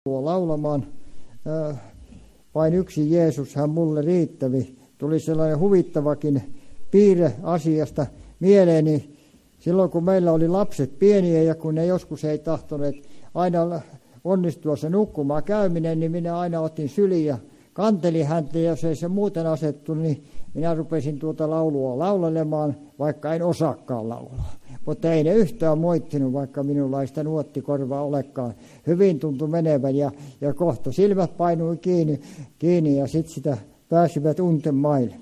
laulamaan. Vain yksi Jeesus, hän mulle riittävi. Tuli sellainen huvittavakin piirre asiasta mieleeni. Silloin kun meillä oli lapset pieniä ja kun ne joskus ei tahtoneet aina onnistua se nukkumaan käyminen, niin minä aina otin syliin ja kantelin häntä, ja jos ei se muuten asettu, niin minä rupesin tuota laulua laulelemaan, vaikka en osaakaan laulaa. Mutta ei ne yhtään moittinut, vaikka minulla ei sitä nuottikorvaa olekaan. Hyvin tuntui menevän ja kohta silmät painui kiinni ja sitten sitä pääsivät unten maille.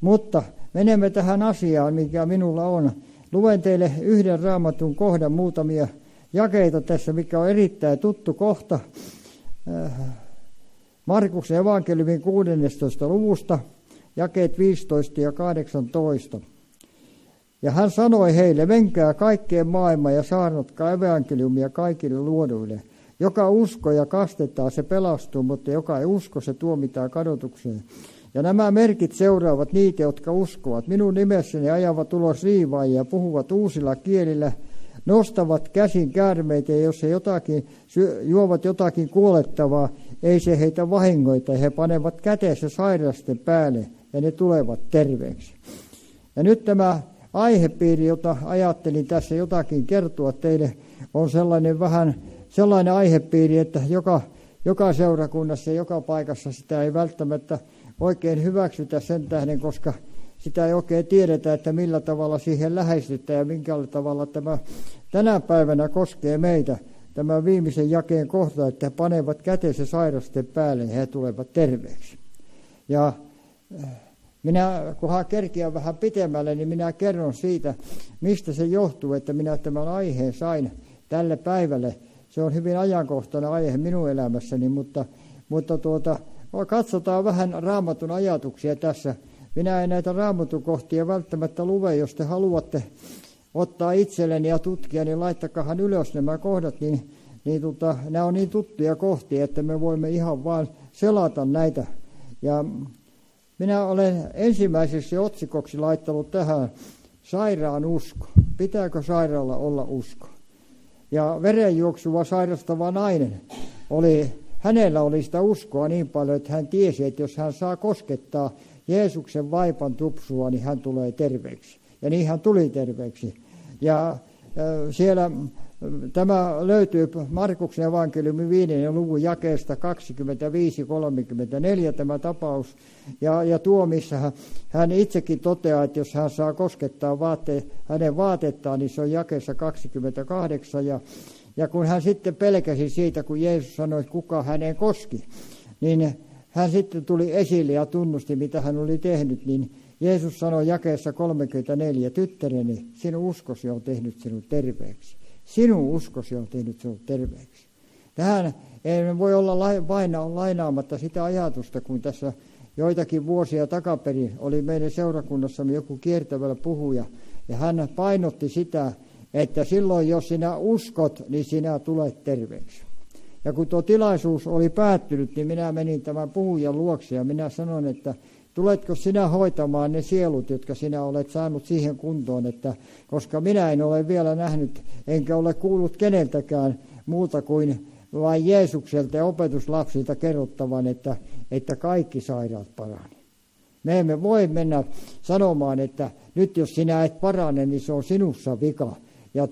Mutta menemme tähän asiaan, mikä minulla on. Luen teille yhden Raamatun kohdan, muutamia jakeita tässä, mikä on erittäin tuttu kohta. Markuksen evankeliumin 16. luvusta, jakeet 15 ja 18. Ja hän sanoi heille, menkää kaikkeen maailmaan ja saarnatkaa evankeliumia kaikille luoduille. Joka uskoo ja kastetaan, se pelastuu, mutta joka ei usko, se tuomitaan kadotukseen. Ja nämä merkit seuraavat niitä, jotka uskovat. Minun nimessäni ajavat ulos riivaajia, puhuvat uusilla kielillä, nostavat käsin käärmeitä, ja jos he juovat jotakin kuolettavaa, ei se heitä vahingoita. He panevat käteensä sairasten päälle, ja ne tulevat terveeksi. Ja nyt tämä aihepiiri, jota ajattelin tässä jotakin kertoa teille, on sellainen aihepiiri, että joka seurakunnassa ja joka paikassa sitä ei välttämättä oikein hyväksytä sen tähden, koska sitä ei oikein tiedetä, että millä tavalla siihen lähestytään ja minkällä tavalla tämä tänä päivänä koskee meitä. Tämä viimeisen jakeen kohta, että panevat käteensä sairasten päälle ja he tulevat terveeksi. Ja minä, kunhan kerkiän vähän pitemmälle, niin minä kerron siitä, mistä se johtuu, että minä tämän aiheen sain tälle päivälle. Se on hyvin ajankohtainen aihe minun elämässäni, mutta katsotaan vähän Raamatun ajatuksia tässä. Minä en näitä Raamatun kohtia välttämättä lue, jos te haluatte ottaa itselleni ja tutkia, niin laittakahan ylös nämä kohdat, nämä on niin tuttuja kohtia, että me voimme ihan vaan selata näitä. Ja minä olen ensimmäiseksi otsikoksi laittanut tähän sairaan usko. Pitääkö sairaalla olla usko? Ja verenjuoksua sairastava nainen, hänellä oli sitä uskoa niin paljon, että hän tiesi, että jos hän saa koskettaa Jeesuksen vaipan tupsua, niin hän tulee terveeksi. Ja niin hän tuli terveeksi. Ja siellä tämä löytyy Markuksen evankeliumin 5. luvun jakeesta 25-34 tämä tapaus. Ja tuo, missä hän itsekin toteaa, että jos hän saa koskettaa hänen vaatettaan, niin se on jakeessa 28. Ja kun hän sitten pelkäsi siitä, kun Jeesus sanoi, että kuka häneen koski, niin hän sitten tuli esille ja tunnusti, mitä hän oli tehnyt, niin Jeesus sanoi jakeessa 34, tyttäreni, sinun uskosi on tehnyt sinut terveeksi. Sinun uskosi on tehnyt sinut terveeksi. Tähän ei voi olla lainaamatta sitä ajatusta, kun tässä joitakin vuosia takaperin oli meidän seurakunnassamme joku kiertävällä puhuja, ja hän painotti sitä, että silloin jos sinä uskot, niin sinä tulet terveeksi. Ja kun tuo tilaisuus oli päättynyt, niin minä menin tämän puhujan luokse ja minä sanoin, että tuletko sinä hoitamaan ne sielut, jotka sinä olet saanut siihen kuntoon, että koska minä en ole vielä nähnyt, enkä ole kuullut keneltäkään muuta kuin vain Jeesukselta ja opetuslapsilta kerrottavan, että kaikki sairaat parani. Me emme voi mennä sanomaan, että nyt jos sinä et parane, niin se on sinussa vika. Ja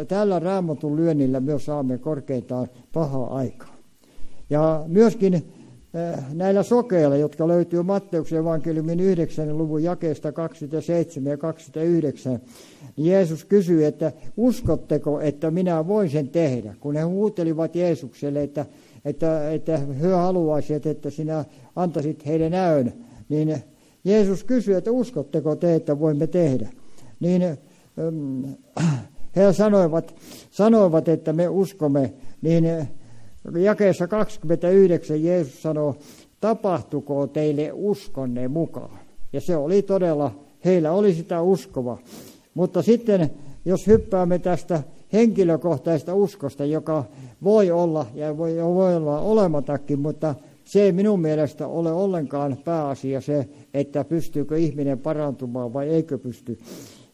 tällä Raamatun lyönnillä me saamme korkeintaan pahaa aikaa. Ja myöskin näillä sokeilla, jotka löytyy Matteuksen evankeliumin 9. luvun jakeesta 27 ja 29, Jeesus kysyi, että uskotteko, että minä voin sen tehdä? Kun he huutelivat Jeesukselle, että he haluaisivat, että sinä antaisit heidän näön, niin Jeesus kysyi, että uskotteko te, että voimme tehdä? Niin he sanoivat, että me uskomme, niin jakeessa 29 Jeesus sanoo, tapahtuko teille uskonne mukaan. Ja se oli todella, heillä oli sitä uskova. Mutta sitten, jos hyppäämme tästä henkilökohtaisesta uskosta, joka voi olla ja voi olla olemattakin, mutta se ei minun mielestä ole ollenkaan pääasia se, että pystyykö ihminen parantumaan vai eikö pysty.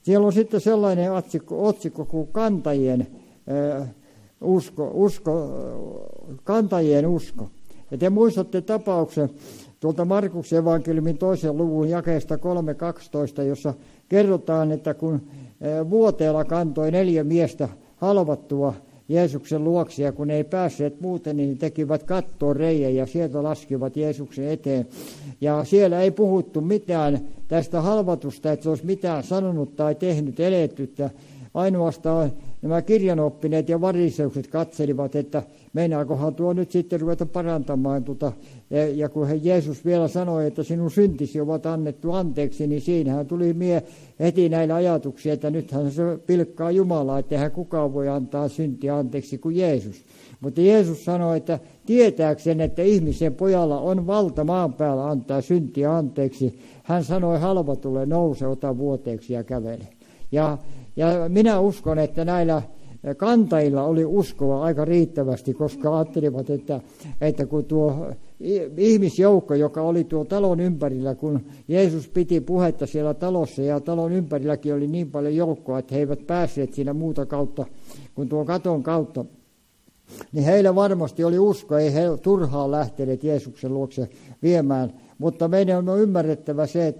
Siellä on sitten sellainen otsikko kuin kantajien kantajien usko. Ja te muistatte tapauksen tuolta Markuksen evankeliumin 2. luvun jakeesta 3.12, jossa kerrotaan, että kun vuoteella kantoi 4 miestä halvattua Jeesuksen luoksi, ja kun ei päässeet muuten, niin tekivät kattoon reiän ja sieltä laskivat Jeesuksen eteen. Ja siellä ei puhuttu mitään tästä halvatusta, että se olisi mitään sanonut tai tehnyt eletyttä. Ainoastaan nämä kirjanoppineet ja variseukset katselivat, että meinaakohan tuo nyt sitten ruveta parantamaan. Ja kun Jeesus vielä sanoi, että sinun syntisi ovat annettu anteeksi, niin siinähän tuli heti näillä ajatuksia, että nythän se pilkkaa Jumalaa, että eihän kukaan voi antaa syntiä anteeksi kuin Jeesus. Mutta Jeesus sanoi, että tietääkseen, että ihmisen pojalla on valta maan päällä antaa syntiä anteeksi, hän sanoi halvatulle, nouse, ota vuoteeksi ja kävele. Ja minä uskon, että näillä kantajilla oli uskoa aika riittävästi, koska ajattelivat, että kun tuo ihmisjoukko, joka oli tuo talon ympärillä, kun Jeesus piti puhetta siellä talossa ja talon ympärilläkin oli niin paljon joukkoa, että he eivät päässeet siinä muuta kautta kuin tuon katon kautta, niin heillä varmasti oli usko, ei he turhaan lähteneet Jeesuksen luokse viemään. Mutta meidän on ymmärrettävä se,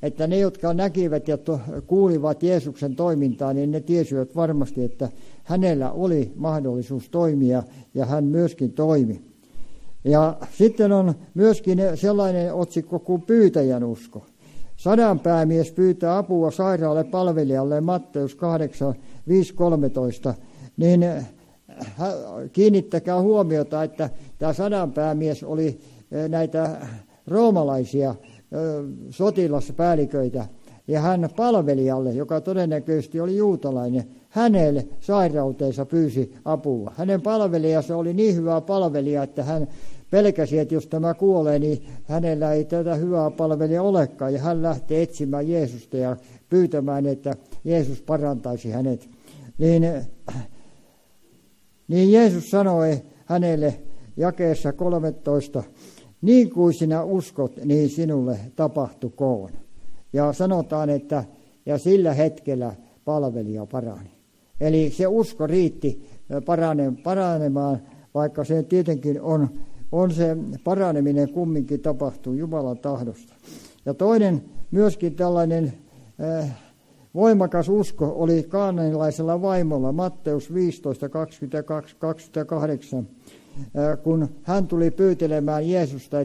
että ne, jotka näkivät ja kuulivat Jeesuksen toimintaa, niin ne tiesivät varmasti, että hänellä oli mahdollisuus toimia ja hän myöskin toimi. Ja sitten on myöskin sellainen otsikko kuin pyytäjän usko. 100 päämies pyytää apua sairaalle palvelijalle, Matteus 8:5-13, niin kiinnittäkää huomiota, että tämä 100 päämies oli näitä roomalaisia sotilaspäälliköitä, ja hän palvelijalle, joka todennäköisesti oli juutalainen, hänelle sairauteensa pyysi apua. Hänen palvelijansa oli niin hyvä palvelija, että hän pelkäsi, että jos tämä kuolee, niin hänellä ei tätä hyvää palvelijaa olekaan, ja hän lähti etsimään Jeesusta ja pyytämään, että Jeesus parantaisi hänet. Niin Jeesus sanoi hänelle jakeessa 13, niin kuin sinä uskot, niin sinulle tapahtukoon. Ja sanotaan, että ja sillä hetkellä palvelija parani. Eli se usko riitti paranemaan, vaikka se tietenkin on se paraneminen kumminkin tapahtuu Jumalan tahdosta. Ja toinen myöskin tällainen voimakas usko oli kaanaanilaisella vaimolla, Matteus 15:22-28, kun hän tuli pyytelemään Jeesusta,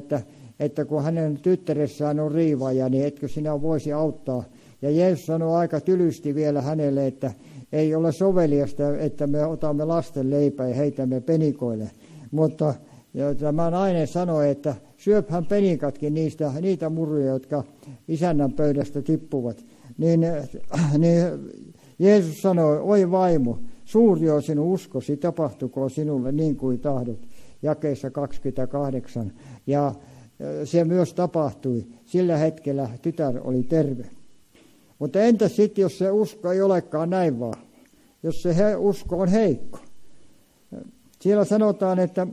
että kun hänen tyttäressään on riivaaja, niin etkö sinä voisi auttaa. Ja Jeesus sanoi aika tylysti vielä hänelle, että ei ole soveliasta, että me otamme lasten leipää ja heitämme penikoille. Mutta tämä nainen sanoi, että syöphän penikatkin niitä muruja, jotka isännän pöydästä tippuvat. Niin Jeesus sanoi, oi vaimo, suuri on sinun uskosi, tapahtukoon sinulle niin kuin tahdot, jakeessa 28. Ja se myös tapahtui. Sillä hetkellä tytär oli terve. Mutta entäs sitten, jos se usko ei olekaan näin vaan? Jos se usko on heikko? Siellä sanotaan, että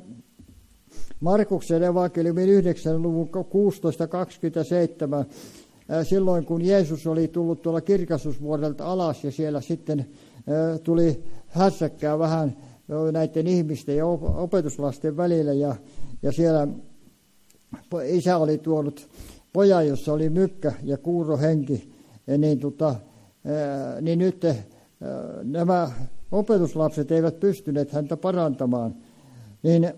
Markuksen evankeliumin 9. luvun 16:27, silloin kun Jeesus oli tullut tuolla kirkastusvuodelta alas ja siellä sitten tuli hässäkkää vähän näiden ihmisten ja opetuslasten välillä ja siellä isä oli tuonut pojan, jossa oli mykkä ja kuurohenki, niin nyt nämä opetuslapset eivät pystyneet häntä parantamaan. Niin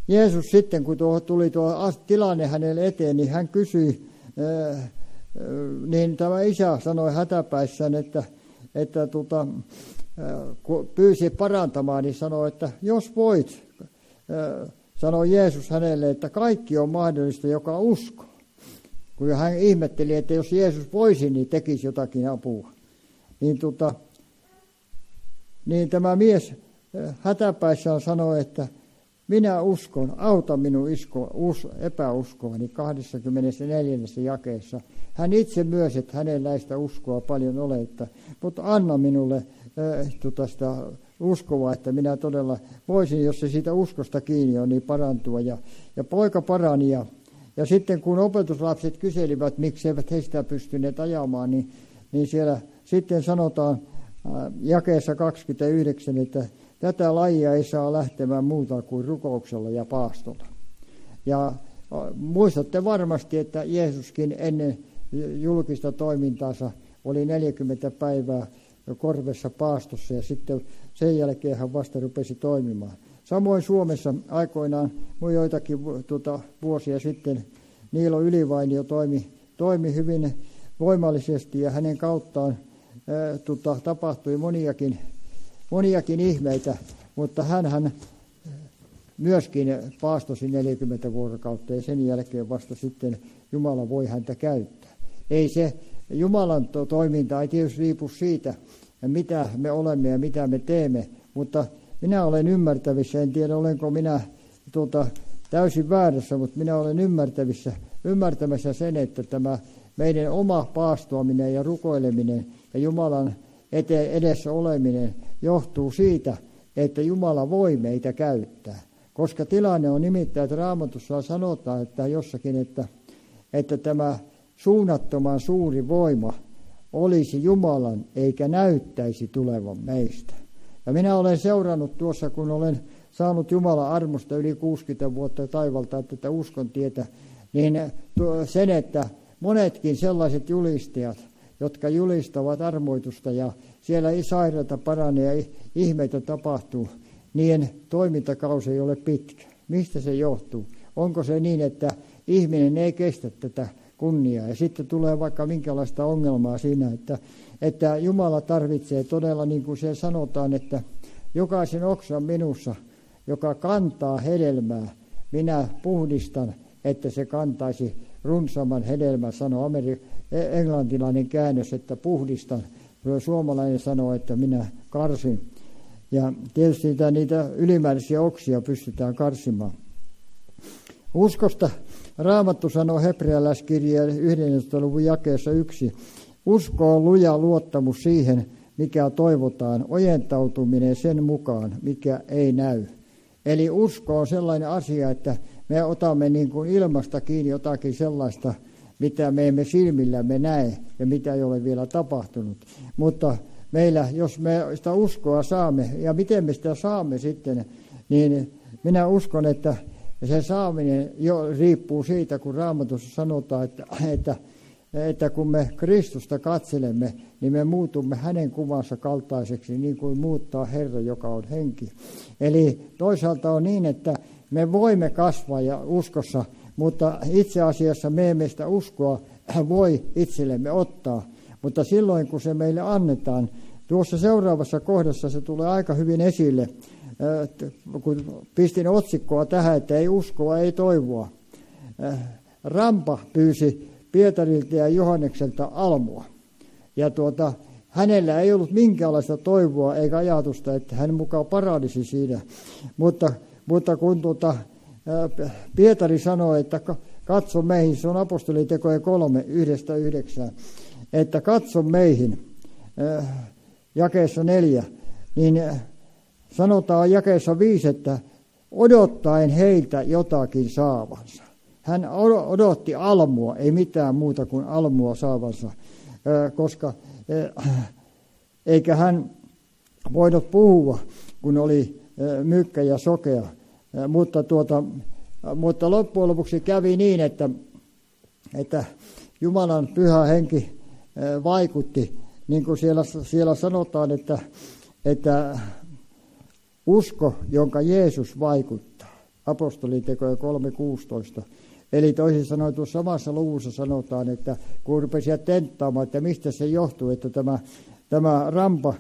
Jeesus sitten, kun tuli tuo tilanne hänelle eteen, niin hän kysyi, niin tämä isä sanoi hätäpäissään, että kun pyysi parantamaan, niin sanoi, että jos voit, sanoi Jeesus hänelle, että kaikki on mahdollista, joka uskoo. Kun hän ihmetteli, että jos Jeesus voisi, niin tekisi jotakin apua. Niin tämä mies hätäpäissään sanoi, että minä uskon, auta minun epäuskoani 24. jakeessa. Hän itse myös, että hänellä ei sitä uskoa paljon ole, mutta anna minulle sitä uskoa, että minä todella voisin, jos se siitä uskosta kiinni on, niin parantua. Ja poika parani ja sitten kun opetuslapset kyselivät, miksi eivät he sitä pystyneet ajamaan, niin siellä sitten sanotaan jakeessa 29, että tätä lajia ei saa lähtemään muuta kuin rukouksella ja paastolla. Ja muistatte varmasti, että Jeesuskin ennen julkista toimintaansa oli 40 päivää korvessa paastossa ja sitten sen jälkeen hän vasta rupesi toimimaan. Samoin Suomessa aikoinaan joitakin vuosia sitten Niilo Ylivainio toimi hyvin voimallisesti ja hänen kauttaan tapahtui moniakin ihmeitä, mutta hän myöskin paastosi 40 vuorokautta ja sen jälkeen vasta sitten Jumala voi häntä käyttää. Ei se Jumalan toiminta ei tietysti riipu siitä, mitä me olemme ja mitä me teemme, mutta minä olen ymmärtävissä, en tiedä olenko minä täysin väärässä, mutta minä olen ymmärtämässä sen, että tämä meidän oma paastoaminen ja rukoileminen ja Jumalan edessä oleminen johtuu siitä, että Jumala voi meitä käyttää. Koska tilanne on nimittäin, että Raamatussa sanotaan, että jossakin, että tämä suunnattoman suuri voima olisi Jumalan eikä näyttäisi tulevan meistä. Ja minä olen seurannut tuossa, kun olen saanut Jumalan armosta yli 60 vuotta taivaltaa tätä uskon tietä, niin sen, että monetkin sellaiset julistajat, jotka julistavat armoitusta ja siellä sairaita paranee ja ihmeitä tapahtuu, niin toimintakausi ei ole pitkä. Mistä se johtuu? Onko se niin, että ihminen ei kestä tätä kunniaa ja sitten tulee vaikka minkälaista ongelmaa siinä, että Jumala tarvitsee todella, niin kuin se sanotaan, että jokaisen oksan minussa, joka kantaa hedelmää, minä puhdistan, että se kantaisi runsaamman hedelmän, sanoo englantilainen käännös, että puhdistan. Suomalainen sanoo, että minä karsin. Ja tietysti niitä ylimääräisiä oksia pystytään karsimaan. Uskosta Raamattu sanoo hebrealaiskirjeen 11. luvun jakeessa 1. Usko on luja luottamus siihen, mikä toivotaan, ojentautuminen sen mukaan, mikä ei näy. Eli usko on sellainen asia, että me otamme niin kuin ilmasta kiinni jotakin sellaista, mitä me emme silmillämme näe ja mitä ei ole vielä tapahtunut. Mutta meillä, jos me sitä uskoa saamme, ja miten me sitä saamme sitten, niin minä uskon, että se saaminen jo riippuu siitä, kun Raamatussa sanotaan, että kun me Kristusta katselemme, niin me muutumme hänen kuvansa kaltaiseksi, niin kuin muuttaa Herra, joka on henki. Eli toisaalta on niin, että me voimme kasvaa ja uskossa, mutta itse asiassa me emme sitä uskoa voi itsellemme ottaa. Mutta silloin, kun se meille annetaan, tuossa seuraavassa kohdassa se tulee aika hyvin esille, kun pistin otsikkoa tähän, että ei uskoa, ei toivoa. Rampa pyysi Pietarilta ja Johannekselta almua. Ja hänellä ei ollut minkäänlaista toivoa eikä ajatusta, että hän mukaan paranisi siinä. Mutta kun Pietari sanoi, että katso meihin, se on apostolitekojen 3:1-9, että katso meihin, jakeessa 4, niin sanotaan jakeessa 5, että odottaen heiltä jotakin saavansa. Hän odotti almua, ei mitään muuta kuin almua saavansa, koska eikä hän voinut puhua, kun oli mykkä ja sokea. Mutta loppujen lopuksi kävi niin, että Jumalan pyhä henki vaikutti, niin kuin siellä sanotaan, että usko, jonka Jeesus vaikuttaa. Apostolitekoja 3:16. Eli toisin sanoen tuossa samassa luvussa sanotaan, että kun rupesivat tenttaamaan, että mistä se johtuu, että tämä rampa,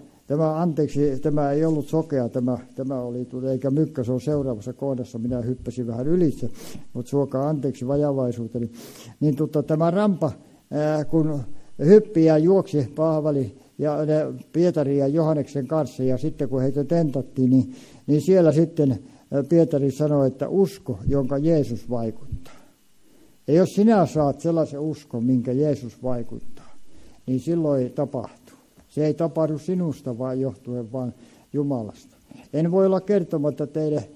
tämä ei ollut sokea, tämä oli, eikä mykkä, se on seuraavassa kohdassa, minä hyppäsin vähän ylitse, mutta suokaa anteeksi vajavaisuuteni. Niin tämä rampa, kun hyppi ja juoksi Paavali ja Pietari ja Johanneksen kanssa, ja sitten kun heitä tentattiin, niin siellä sitten Pietari sanoi, että usko, jonka Jeesus vaikuttaa. Ja jos sinä saat sellaisen uskon, minkä Jeesus vaikuttaa, niin silloin ei tapahtu. Se ei tapahdu sinusta vaan johtuen vaan Jumalasta. En voi olla kertomatta teille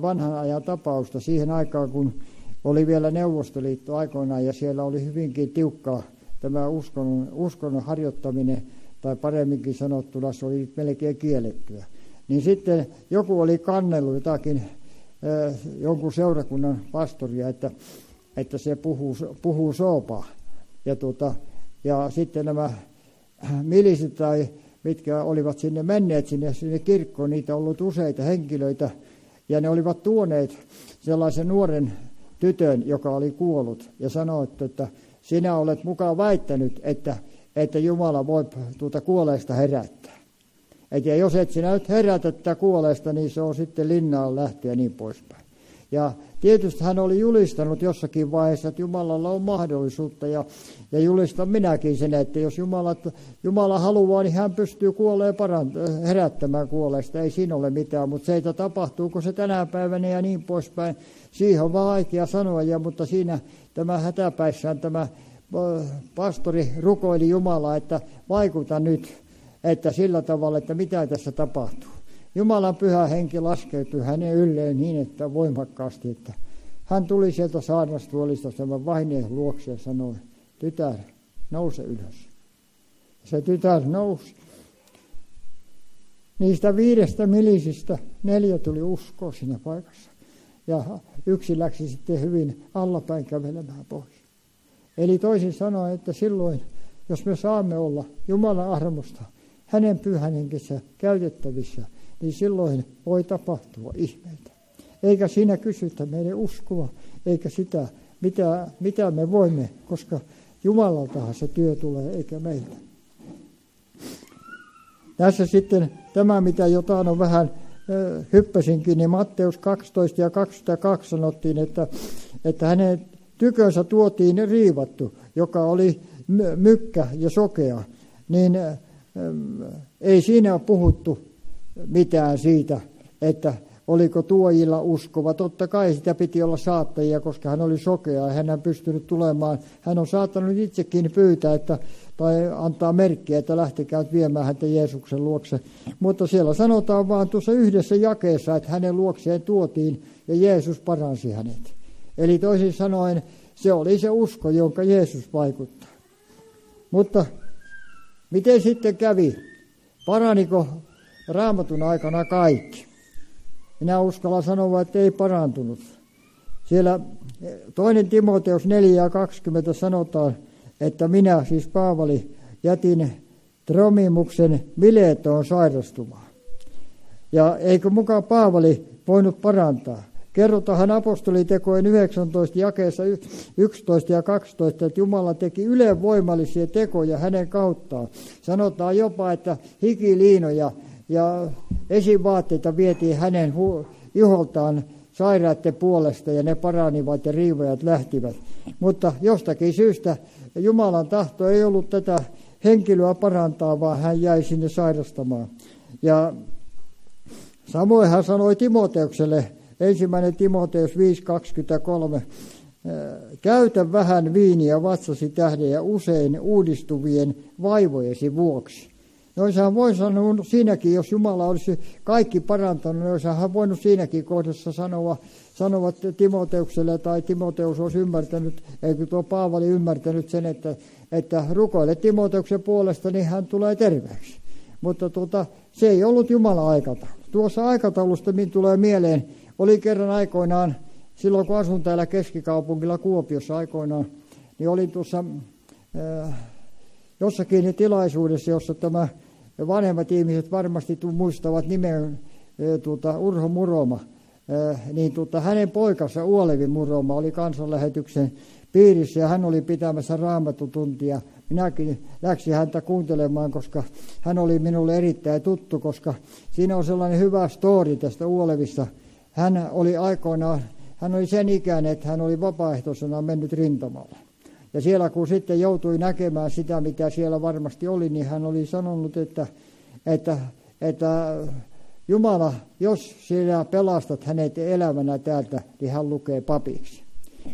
vanhan ajan tapausta siihen aikaan, kun oli vielä Neuvostoliitto aikoinaan ja siellä oli hyvinkin tiukkaa tämä uskonnon harjoittaminen tai paremminkin sanottuna se oli melkein kiellettyä. Niin sitten joku oli kannellut jotakin jonkun seurakunnan pastoria, että se puhuu soopaa. Ja sitten nämä milisit tai mitkä olivat sinne menneet sinne kirkkoon, niitä on ollut useita henkilöitä, ja ne olivat tuoneet sellaisen nuoren tytön, joka oli kuollut, ja sanoi, että sinä olet mukaan väittänyt, että Jumala voi kuolleesta herättää. Ja jos et sinä nyt herätä tätä kuolleesta, niin se on sitten linnaan lähteä ja niin poispäin. Ja tietysti hän oli julistanut jossakin vaiheessa, että Jumalalla on mahdollisuutta, ja julistan minäkin sen, että jos Jumala haluaa, niin hän pystyy kuolleen herättämään kuolleesta. Ei siinä ole mitään, mutta se, että tapahtuuko se tänä päivänä ja niin poispäin, siihen on vaikea sanoa, mutta siinä tämä hätäpäissään tämä pastori rukoili Jumalaa, että vaikuta nyt, että sillä tavalla, että mitä tässä tapahtuu. Jumalan pyhä henki laskeutui hänen ylleen niin, että voimakkaasti, että hän tuli sieltä saarnastuolista tämän vaineen luokse ja sanoi, tytär, nouse ylös. Se tytär nousi. Niistä 5 milisistä 4 tuli uskoa siinä paikassa. Ja 1 läksi sitten hyvin allapäin kävelemään pois. Eli toisin sanoen, että silloin, jos me saamme olla Jumalan armosta, hänen pyhän henkensä käytettävissä, niin silloin voi tapahtua ihmeitä. Eikä siinä kysytä meidän uskoa, eikä sitä, mitä me voimme, koska Jumalaltahan se työ tulee, eikä meiltä. Tässä sitten tämä, mitä jotain on vähän hyppäsinkin, niin Matteus 12 ja 22 sanottiin, että hänen tykönsä tuotiin riivattu, joka oli mykkä ja sokea, niin ei siinä ole puhuttu mitään siitä, että oliko tuojilla uskova. Totta kai sitä piti olla saattajia, koska hän oli sokea ja hän ei pystynyt tulemaan. Hän on saattanut itsekin pyytää tai antaa merkkiä, että lähtekää viemään häntä Jeesuksen luokse. Mutta siellä sanotaan vaan tuossa yhdessä jakeessa, että hänen luokseen tuotiin ja Jeesus paransi hänet. Eli toisin sanoen se oli se usko, jonka Jeesus vaikuttaa. Mutta miten sitten kävi? Paraniko Raamatun aikana kaikki? Minä uskallan sanoa, että ei parantunut. Siellä 2. Timoteus 4:20 sanotaan, että minä, siis Paavali, jätin Trofimuksen Miletoon sairastumaan. Ja eikö mukaan Paavali voinut parantaa? Kerrotaan apostolitekojen 19 jakeessa 11 ja 12, että Jumala teki ylenvoimallisia tekoja hänen kauttaan. Sanotaan jopa, että hikiliinoja ja esivaatteita vietiin hänen iholtaan sairaiden puolesta ja ne paranivat ja riivajat lähtivät. Mutta jostakin syystä Jumalan tahto ei ollut tätä henkilöä parantaa, vaan hän jäi sinne sairastamaan. Ja samoin hän sanoi Timoteukselle, 1. Timoteus 5:23, käytä vähän viiniä vatsasi tähden ja usein uudistuvien vaivojesi vuoksi. Noissahan voi sanoa siinäkin, jos Jumala olisi kaikki parantanut, niin hän voinut siinäkin kohdassa sanoa Timoteukselle, tai Timoteus olisi ymmärtänyt, eikö tuo Paavali ymmärtänyt sen, että rukoile Timoteuksen puolesta, niin hän tulee terveeksi. Mutta se ei ollut Jumalan aikataulu. Tuossa aikataulusta minun tulee mieleen, oli kerran aikoinaan, silloin kun asun täällä keskikaupungilla Kuopiossa aikoinaan, niin olin tuossa jossakin tilaisuudessa, jossa tämä vanhemmat ihmiset varmasti muistavat nimen Urho Muroma, niin hänen poikansa Uolevi Muroma oli kansanlähetyksen piirissä ja hän oli pitämässä raamatutuntia. Minäkin läksin häntä kuuntelemaan, koska hän oli minulle erittäin tuttu, koska siinä on sellainen hyvä story tästä Uolevista. Hän oli aikoinaan, hän oli sen ikäinen, että hän oli vapaaehtoisena mennyt rintamalle. Ja siellä kun sitten joutui näkemään sitä, mitä siellä varmasti oli, niin hän oli sanonut, että Jumala, jos sinä pelastat hänet elävänä täältä, niin hän lukee papiksi.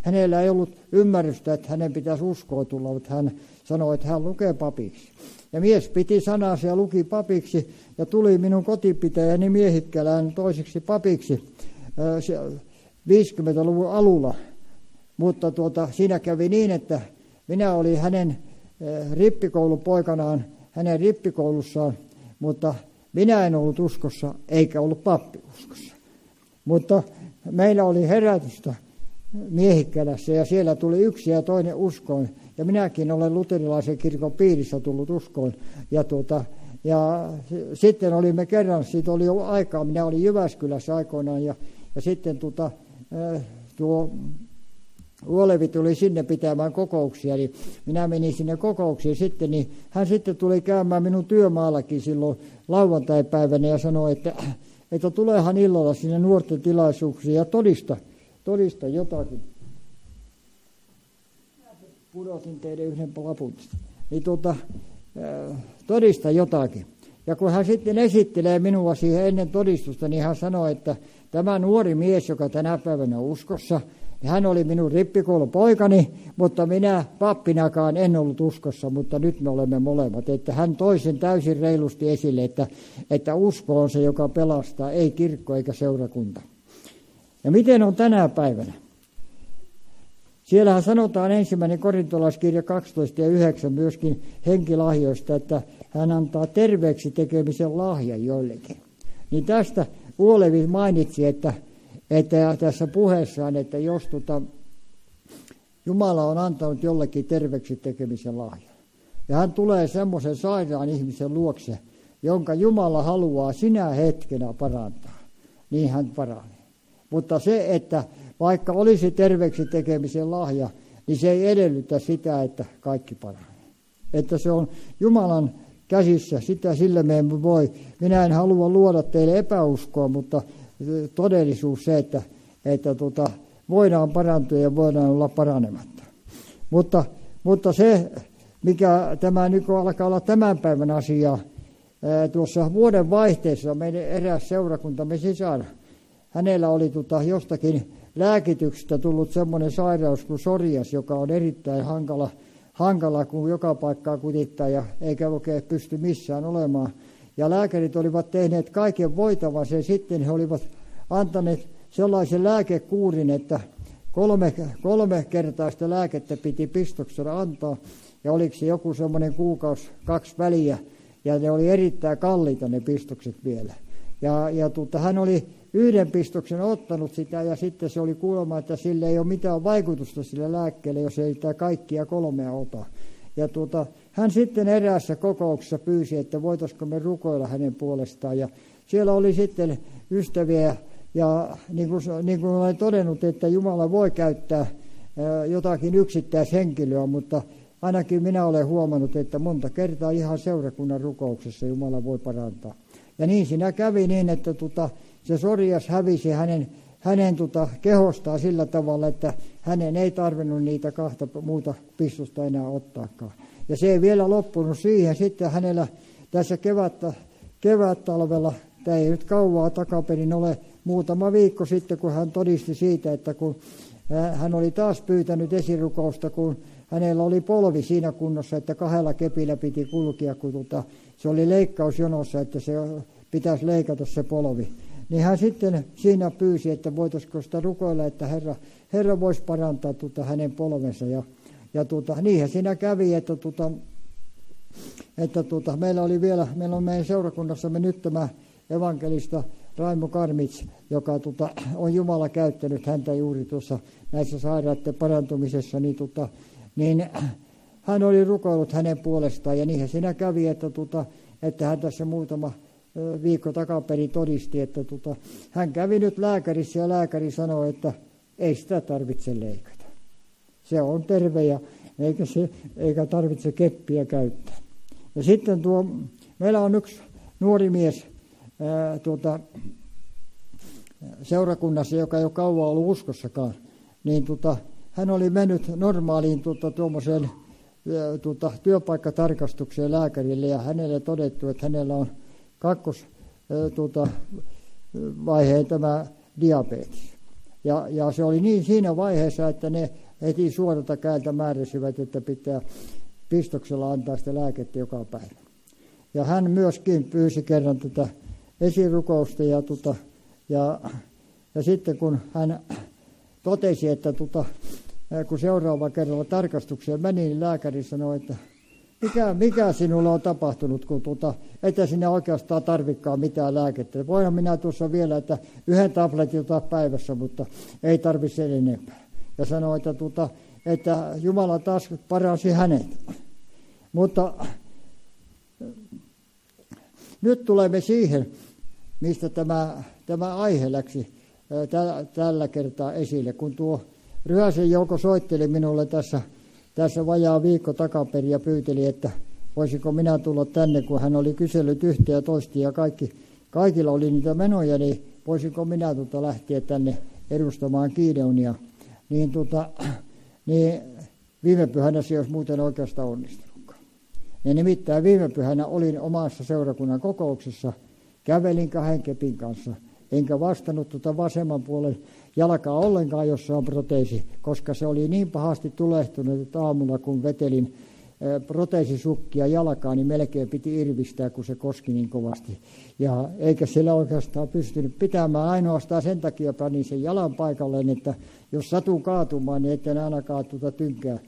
Hänellä ei ollut ymmärrystä, että hänen pitäisi uskoa tulla, mutta hän sanoi, että hän lukee papiksi. Ja mies piti sanansa ja luki papiksi ja tuli minun kotipitäjäni Miehikkälään toiseksi papiksi 50-luvun alulla. Mutta siinä kävi niin, että minä olin hänen rippikoulupoikanaan hänen rippikoulussaan, mutta minä en ollut uskossa, eikä ollut pappi uskossa. Mutta meillä oli herätystä Miehikkälässä ja siellä tuli yksi ja toinen uskoon. Ja minäkin olen luterilaisen kirkon piirissä tullut uskoon. Ja sitten olimme kerran, siitä oli jo aikaa, minä olin Jyväskylässä aikoinaan ja sitten tuo Uolevi tuli sinne pitämään kokouksia, niin minä menin sinne kokouksiin sitten, niin hän sitten tuli käymään minun työmaallakin silloin lauantaipäivänä ja sanoi, että tuleehan illalla sinne nuorten tilaisuuksiin ja todista jotakin. Pudotin teille yhden lapun. Niin todista jotakin. Ja kun hän sitten esittelee minua siihen ennen todistusta, niin hän sanoi, että tämä nuori mies, joka tänä päivänä on uskossa, hän oli minun rippikoulupoikani, mutta minä pappinakaan en ollut uskossa, mutta nyt me olemme molemmat. Että hän toi sen täysin reilusti esille, että usko on se, joka pelastaa, ei kirkko eikä seurakunta. Ja miten on tänä päivänä? Siellähän sanotaan 1. korintolaiskirja 12 ja 9 myöskin henkilahjoista, että hän antaa terveeksi tekemisen lahjan joillekin. Niin tästä Uolevi mainitsi, että tässä puheessaan, että jos Jumala on antanut jollekin terveeksi tekemisen lahjan. Ja hän tulee semmoisen sairaan ihmisen luokse, jonka Jumala haluaa sinä hetkenä parantaa, niin hän paranee. Mutta se, että vaikka olisi terveeksi tekemisen lahja, niin se ei edellytä sitä, että kaikki paranee. Että se on Jumalan käsissä, sillä me emme voi. Minä en halua luoda teille epäuskoa, mutta todellisuus se, että voidaan parantua ja voidaan olla paranematta. Mutta se, mikä tämä nyt alkaa olla tämän päivän asia, tuossa vuoden vaihteessa meidän eräs seurakuntamme sisar, hänellä oli jostakin lääkityksestä tullut semmoinen sairaus kuin psorias, joka on erittäin hankala, kun joka paikkaa kutittaa ja eikä oikein pysty missään olemaan. Ja lääkärit olivat tehneet kaiken voitavansa ja sitten he olivat antaneet sellaisen lääkekuurin, että kolme kertaista lääkettä piti pistoksena antaa. Ja oliko se joku semmoinen kuukausi, 2 väliä ja ne oli erittäin kalliita ne pistokset vielä. Ja hän oli 1 pistoksen ottanut sitä ja sitten se oli kuulemma, että sillä ei ole mitään vaikutusta sillä lääkkeelle, jos ei sitä kaikkia 3 ota. Ja hän sitten eräässä kokouksessa pyysi, että voitaisiko me rukoilla hänen puolestaan. Ja siellä oli sitten ystäviä ja niin kuin olen todennut, että Jumala voi käyttää jotakin yksittäishenkilöä, mutta ainakin minä olen huomannut, että monta kertaa ihan seurakunnan rukouksessa Jumala voi parantaa. Ja niin siinä kävi niin, että se psorias hävisi hänen kehostaan sillä tavalla, että hänen ei tarvinnut niitä 2 muuta pistosta enää ottaakaan. Ja se ei vielä loppunut siihen. Sitten hänellä tässä kevät-talvella, tämä ei nyt kauaa takaperin ole, muutama viikko sitten, kun hän todisti siitä, että kun hän oli taas pyytänyt esirukousta, kun hänellä oli polvi siinä kunnossa, että 2 kepillä piti kulkea, kun se oli leikkausjonossa, että se pitäisi leikata se polvi. Niin hän sitten siinä pyysi, että voitaisiko sitä rukoilla, että Herra voisi parantaa hänen polvensa. Ja niinhän siinä kävi, että meillä on meidän seurakunnassamme nyt tämä evankelista Raimo Karmits, joka on Jumala käyttänyt häntä juuri tuossa näissä sairaiden parantumisessa, niin hän oli rukoillut hänen puolestaan ja niinhän siinä kävi, että hän tässä muutama viikko takaperin todisti, että hän kävi nyt lääkärissä ja lääkäri sanoi, että ei sitä tarvitse leikata. Se on terve ja eikä tarvitse keppiä käyttää. Ja sitten meillä on yksi nuori mies seurakunnassa, joka ei ole kauan ollut uskossakaan, niin hän oli mennyt normaaliin tuommoiseen työpaikkatarkastukseen lääkärille ja hänelle todettu, että hänellä on 2. vaiheen tämä diabetes. Ja se oli niin siinä vaiheessa, että ne heti suoralta käältä määräsivät, että pitää pistoksella antaa sitä lääkettä joka päivä. Ja hän myöskin pyysi kerran tätä esirukousta ja sitten kun hän totesi, että kun seuraava kerralla tarkastukseen meni, niin lääkäri sanoi, että mikä sinulle on tapahtunut, kun että sinä oikeastaan tarvikaan mitään lääkettä. Voinhan minä tuossa vielä, että 1 tabletin ottaa päivässä, mutta ei tarvitse sen enempää. Ja sanoi, että Jumala taas paransi hänet. Mutta nyt tulemme siihen, mistä tämä aihe läksi tällä kertaa esille. Kun tuo Ryhäsen Jouko soitteli minulle tässä vajaa viikko takaperin ja pyyteli, että voisiko minä tulla tänne, kun hän oli kysellyt yhtä ja toista ja kaikilla oli niitä menoja, niin voisinko minä lähteä tänne edustamaan Gideonia. Niin viime pyhänä se olisi muuten oikeastaan onnistunutkaan. Ja nimittäin viime pyhänä olin omassa seurakunnan kokouksessa, kävelin 2 kepin kanssa, enkä vastannut vasemman puolen jalkaa ollenkaan, jossa on proteesi, koska se oli niin pahasti tulehtunut, että aamulla kun vetelin proteesisukkia jalkaa, niin melkein piti irvistää, kun se koski niin kovasti. Ja eikä sillä oikeastaan pystynyt pitämään, ainoastaan sen takia panin sen jalan paikalleen, että jos satun kaatumaan, niin etten ainakaan tynkää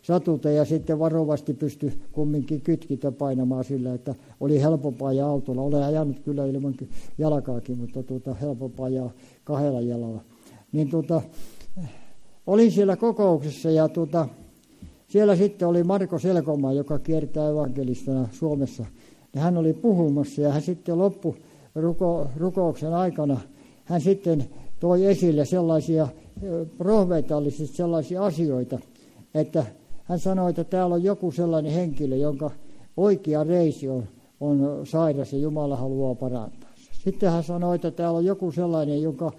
satuta ja sitten varovasti pysty kumminkin kytkitä painamaan sillä, että oli helpompaa ja autolla. Olen ajanut kyllä ilman jalkaakin, mutta helpompaa ja 2 jalalla. Niin olin siellä kokouksessa ja siellä sitten oli Marko Selkomaa, joka kiertää evankelistana Suomessa. Ja hän oli puhumassa ja hän sitten rukouksen aikana hän sitten toi esille sellaisia profeetallisesti sellaisia asioita, että hän sanoi, että täällä on joku sellainen henkilö, jonka oikea reisi on sairas ja Jumala haluaa parantaa. Sitten hän sanoi, että täällä on joku sellainen, jonka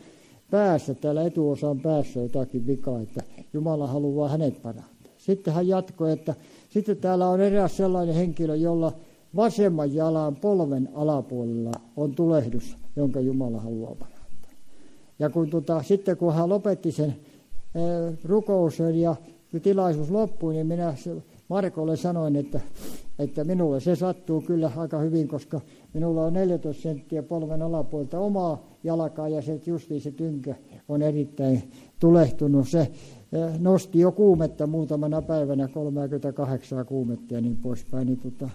päässä, täällä etuosan päässä jotakin vikaa, että Jumala haluaa hänet parantaa. Sitten hän jatkoi, että sitten täällä on eräs sellainen henkilö, jolla vasemman jalan polven alapuolella on tulehdus, jonka Jumala haluaa parantaa. Ja sitten kun hän lopetti sen rukouksen ja tilaisuus loppui, niin minä Markolle sanoin, että minulle se sattuu kyllä aika hyvin, koska minulla on 14 senttiä polven alapuolelta omaa jalkaa ja se justiin se tynkä on erittäin tulehtunut. Se nosti jo kuumetta muutamana päivänä, 38 kuumetta ja niin poispäin. Niin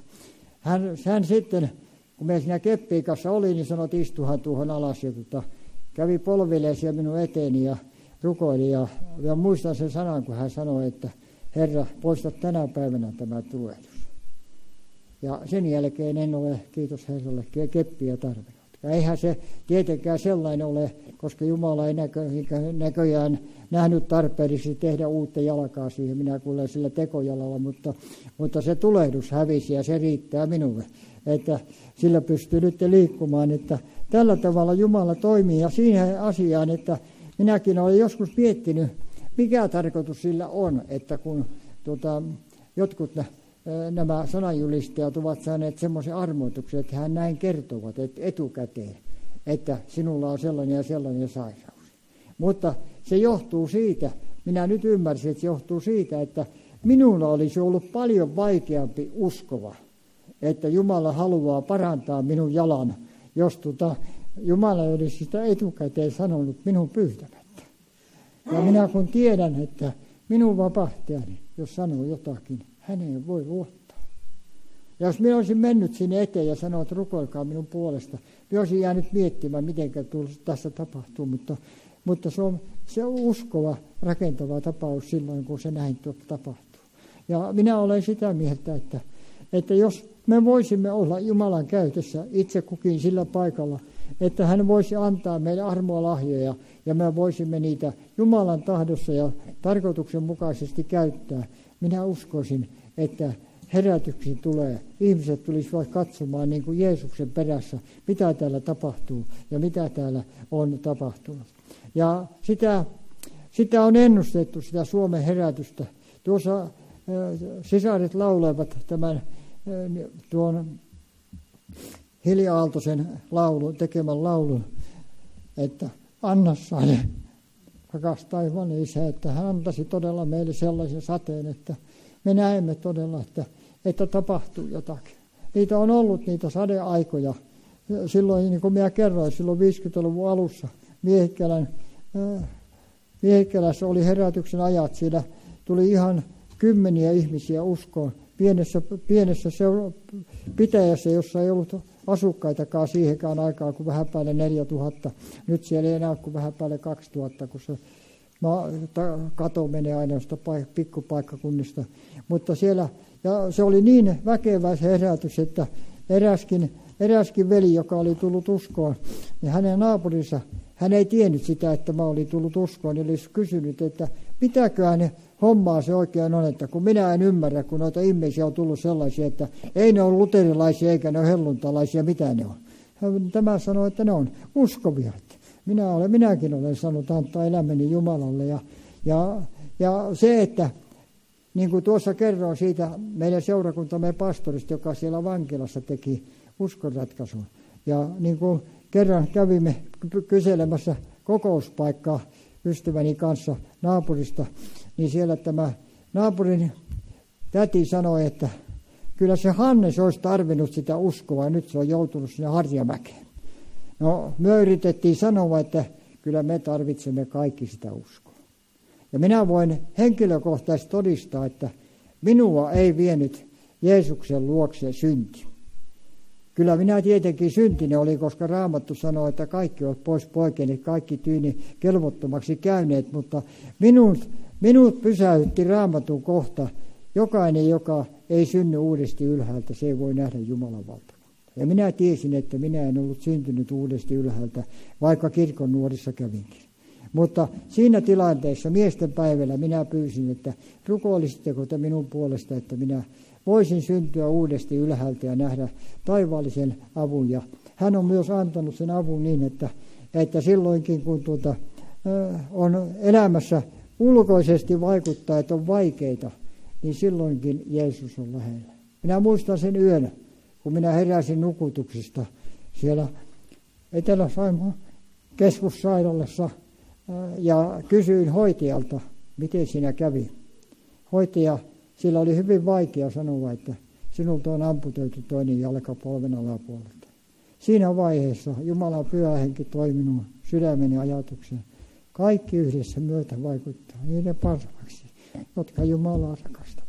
hän sitten, kun me siinä keppien kanssa oli, niin sanoi, että istuhan tuohon alas ja kävi polvilleen siellä minun eteeni ja rukoili. Ja muistan sen sanan, kun hän sanoi, että Herra, poista tänä päivänä tämä tulehdus. Ja sen jälkeen en ole, kiitos Herralle, keppiä tarvinnut. Ja eihän se tietenkään sellainen ole, koska Jumala ei näköjään nähnyt tarpeellisesti tehdä uutta jalkaa siihen. Minä kuulen sillä tekojalalla, mutta se tulehdus hävisi ja se riittää minulle. Että sillä pystyy nyt liikkumaan, että tällä tavalla Jumala toimii. Ja siihen asiaan, että minäkin olen joskus miettinyt, mikä tarkoitus sillä on, että kun jotkut nämä sananjulistajat ovat saaneet semmoisen armoituksen, että hän näin kertovat että etukäteen, että sinulla on sellainen ja sellainen sairaus. Mutta se johtuu siitä, minä nyt ymmärsin, että se johtuu siitä, että minulla olisi ollut paljon vaikeampi uskova, että Jumala haluaa parantaa minun jalan, jos Jumala olisi sitä etukäteen sanonut minun pyytämättä. Ja minä kun tiedän, että minun vapahtajani, jos sanoo jotakin, häneen voi luottaa. Ja jos minä olisin mennyt sinne eteen ja sanonut, että rukoilkaa minun puolesta, minä olisin jäänyt miettimään, miten tässä tapahtuu, mutta se on uskova, rakentava tapaus silloin, kun se näin tapahtuu. Ja minä olen sitä mieltä, että jos me voisimme olla Jumalan käytössä itse kukin sillä paikalla, että hän voisi antaa meille armoa lahjoja ja me voisimme niitä Jumalan tahdossa ja tarkoituksen mukaisesti käyttää. Minä uskoisin, että herätyksiin tulee. Ihmiset tulisivat katsomaan niin kuin Jeesuksen perässä, mitä täällä tapahtuu ja mitä täällä on tapahtunut. Ja sitä on ennustettu, sitä Suomen herätystä. Tuossa sisaret laulevat tuon Hilja Aaltosen tekemän laulun, että anna sade, rakas taivaan Isä, että hän antaisi todella meille sellaisen sateen, että me näemme todella, että tapahtuu jotakin. Niitä on ollut niitä sadeaikoja. Silloin, niin kuin minä kerroin, silloin 50-luvun alussa Miehikkälässä oli herätyksen ajat. Siinä tuli ihan kymmeniä ihmisiä uskoon pienessä pitäjässä, jossa ei ollut asukkaitakaan siihenkään aikaan, kuin vähän päälle 4000. Nyt siellä ei enää kuin vähän päälle 2000, kun se kato menee aina pikkupaikkakunnista. Mutta siellä, ja se oli niin väkevä se herätys, että eräskin veli, joka oli tullut uskoon, niin hänen naapurinsa, hän ei tiennyt sitä, että mä olin tullut uskoon, niin olisi kysynyt, että mitäköhän hommaa se oikein on, että kun minä en ymmärrä, kun noita ihmisiä on tullut sellaisia, että ei ne ole luterilaisia eikä ne ole helluntalaisia, mitä ne on. Tämä sanoi, että ne on uskovia. Minäkin olen saanut antaa elämäni Jumalalle. Ja se, että niin kuin tuossa kerroin siitä meidän seurakuntamme pastorista, joka siellä vankilassa teki uskonratkaisun. Ja niin kuin kerran kävimme kyselemässä kokouspaikkaa ystäväni kanssa naapurista, niin siellä tämä naapurin täti sanoi, että kyllä se Hannes olisi tarvinnut sitä uskoa, ja nyt se on joutunut sinne Harjamäkeen. No, me yritettiin sanoa, että kyllä me tarvitsemme kaikki sitä uskoa. Ja minä voin henkilökohtaisesti todistaa, että minua ei vienyt Jeesuksen luokse synti. Kyllä minä tietenkin syntinen oli, koska Raamattu sanoo, että kaikki ovat pois poikeneet, kaikki tyyni kelvottomaksi käyneet, mutta minut pysäytti Raamatun kohta. Jokainen, joka ei synny uudesti ylhäältä, se ei voi nähdä Jumalan valtakuntaa. Ja minä tiesin, että minä en ollut syntynyt uudesti ylhäältä, vaikka kirkon nuorissa kävinkin. Mutta siinä tilanteessa miesten päivällä minä pyysin, että rukoilisitteko te minun puolesta, että minä voisin syntyä uudesti ylhäältä ja nähdä taivaallisen avun. Ja hän on myös antanut sen avun niin, että silloinkin kun on elämässä ulkoisesti vaikuttaa, että on vaikeita, niin silloinkin Jeesus on lähellä. Minä muistan sen yön, kun minä heräsin nukutuksista siellä Etelä-Saimaan keskussairaalassa ja kysyin hoitajalta, miten siinä kävi. Hoitaja, sillä oli hyvin vaikea sanoa, että sinulta on amputoitu toinen jalka polven alapuolelta. Siinä vaiheessa Jumalan pyhä henki toi minun sydämeni ajatukseen. Kaikki yhdessä myötä vaikuttaa niiden parhaaksi, jotka Jumalaa rakastavat.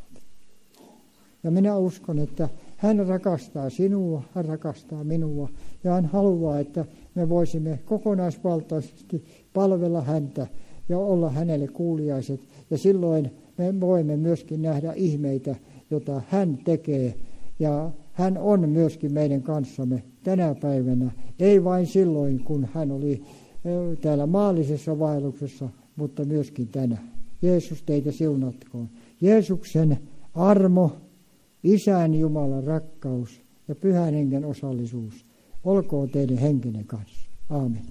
Ja minä uskon, että hän rakastaa sinua, hän rakastaa minua ja hän haluaa, että me voisimme kokonaisvaltaisesti palvella häntä ja olla hänelle kuuliaiset. Ja silloin me voimme myöskin nähdä ihmeitä, jota hän tekee. Ja hän on myöskin meidän kanssamme tänä päivänä, ei vain silloin, kun hän oli täällä maallisessa vaelluksessa, mutta myöskin tänään. Jeesus teitä siunatkoon. Jeesuksen armo, Isän Jumalan rakkaus ja Pyhän Hengen osallisuus olkoon teidän henkinen kanssa. Aamen.